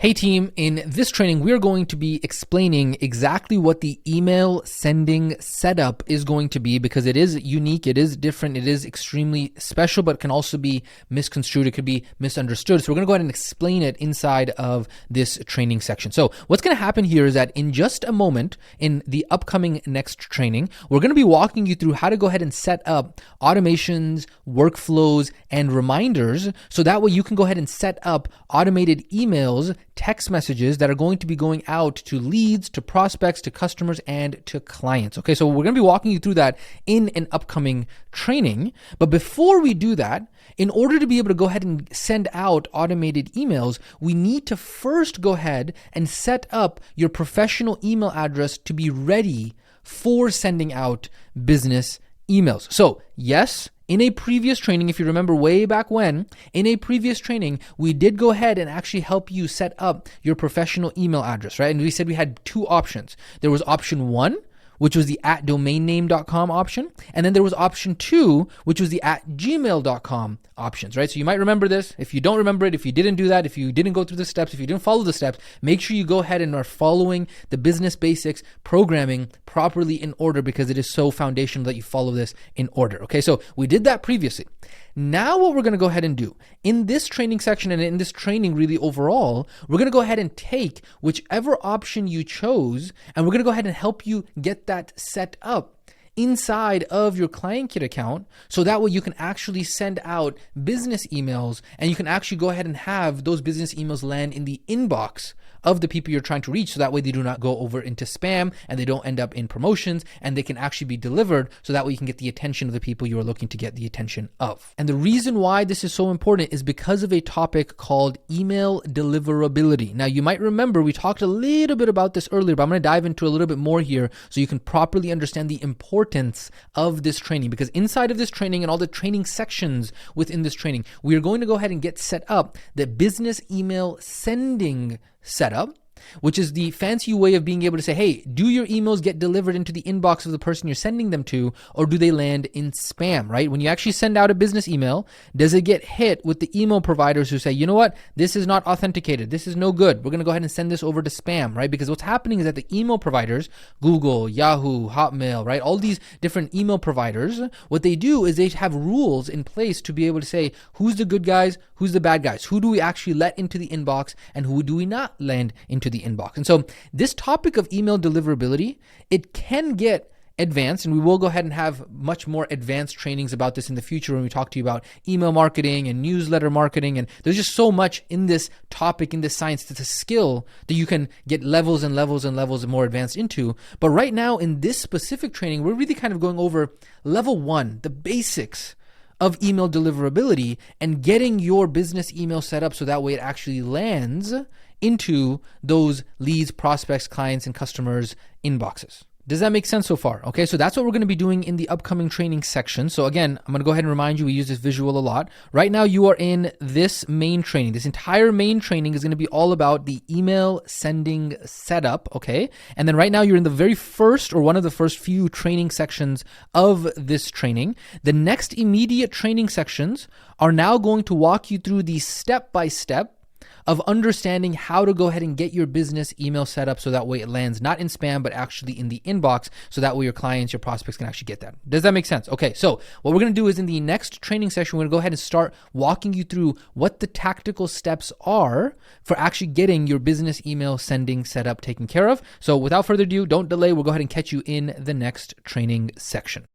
Hey team, in this training, we're going to be explaining exactly what the email sending setup is going to be, because it is unique, it is different, it is extremely special, but can also be misconstrued, it could be misunderstood. So we're going to go ahead and explain it inside of this training section. So what's going to happen here is that in just a moment, in the upcoming next training, we're going to be walking you through how to go ahead and set up automations, workflows, and reminders, so that way you can go ahead and set up automated emails, text messages that are going to be going out to leads, to prospects, to customers, and to clients. Okay, so we're going to be walking you through that in an upcoming training. But before we do that, in order to be able to go ahead and send out automated emails, we need to first go ahead and set up your professional email address to be ready for sending out business emails. So yes, in a previous training, if you remember way back when, in a previous training, we did go ahead and actually help you set up your professional email address, right? And we said we had two options. There was option one, which was the @domainname.com option. And then there was option two, which was the @gmail.com options, right? So you might remember this. If you don't remember it, if you didn't do that, if you didn't go through the steps, if you didn't follow the steps, make sure you go ahead and are following the business basics programming properly in order, because it is so foundational that you follow this in order. Okay, so we did that previously. Now what we're going to go ahead and do in this training section, and in this training really overall, we're going to go ahead and take whichever option you chose, and we're going to go ahead and help you get that set up inside of your ClientKit account, so that way you can actually send out business emails, and you can actually go ahead and have those business emails land in the inbox of the people you're trying to reach, so that way they do not go over into spam and they don't end up in promotions, and they can actually be delivered, so that way you can get the attention of the people you are looking to get the attention of. And the reason why this is so important is because of a topic called email deliverability. Now you might remember we talked a little bit about this earlier, but I'm going to dive into a little bit more here so you can properly understand the importance of this training, because inside of this training and all the training sections within this training, we are going to go ahead and get set up the business email sending setup, which is the fancy way of being able to say, hey, do your emails get delivered into the inbox of the person you're sending them to, or do they land in spam, right? When you actually send out a business email, does it get hit with the email providers who say, you know what, this is not authenticated, this is no good, we're going to go ahead and send this over to spam, right? Because what's happening is that the email providers, Google, Yahoo, Hotmail, right, all these different email providers, what they do is they have rules in place to be able to say who's the good guys, who's the bad guys, who do we actually let into the inbox, and who do we not land into the inbox. And so this topic of email deliverability, it can get advanced, and we will go ahead and have much more advanced trainings about this in the future when we talk to you about email marketing and newsletter marketing. And there's just so much in this topic, in this science, that's a skill that you can get levels and levels and levels more advanced into. But right now in this specific training, we're really kind of going over level one, the basics of email deliverability, and getting your business email set up so that way it actually lands into those leads, prospects, clients, and customers' inboxes. Does that make sense so far? Okay, so that's what we're going to be doing in the upcoming training section. So again, I'm going to go ahead and remind you, we use this visual a lot. Right now you are in this main training. This entire main training is going to be all about the email sending setup, okay? And then right now you're in the very first, or one of the first few training sections of this training. The next immediate training sections are now going to walk you through the step-by-step of understanding how to go ahead and get your business email set up so that way it lands not in spam, but actually in the inbox, so that way your clients, your prospects can actually get that. Does that make sense? Okay, so what we're going to do is in the next training session, we're going to go ahead and start walking you through what the tactical steps are for actually getting your business email sending set up taken care of. So without further ado, don't delay. We'll go ahead and catch you in the next training section.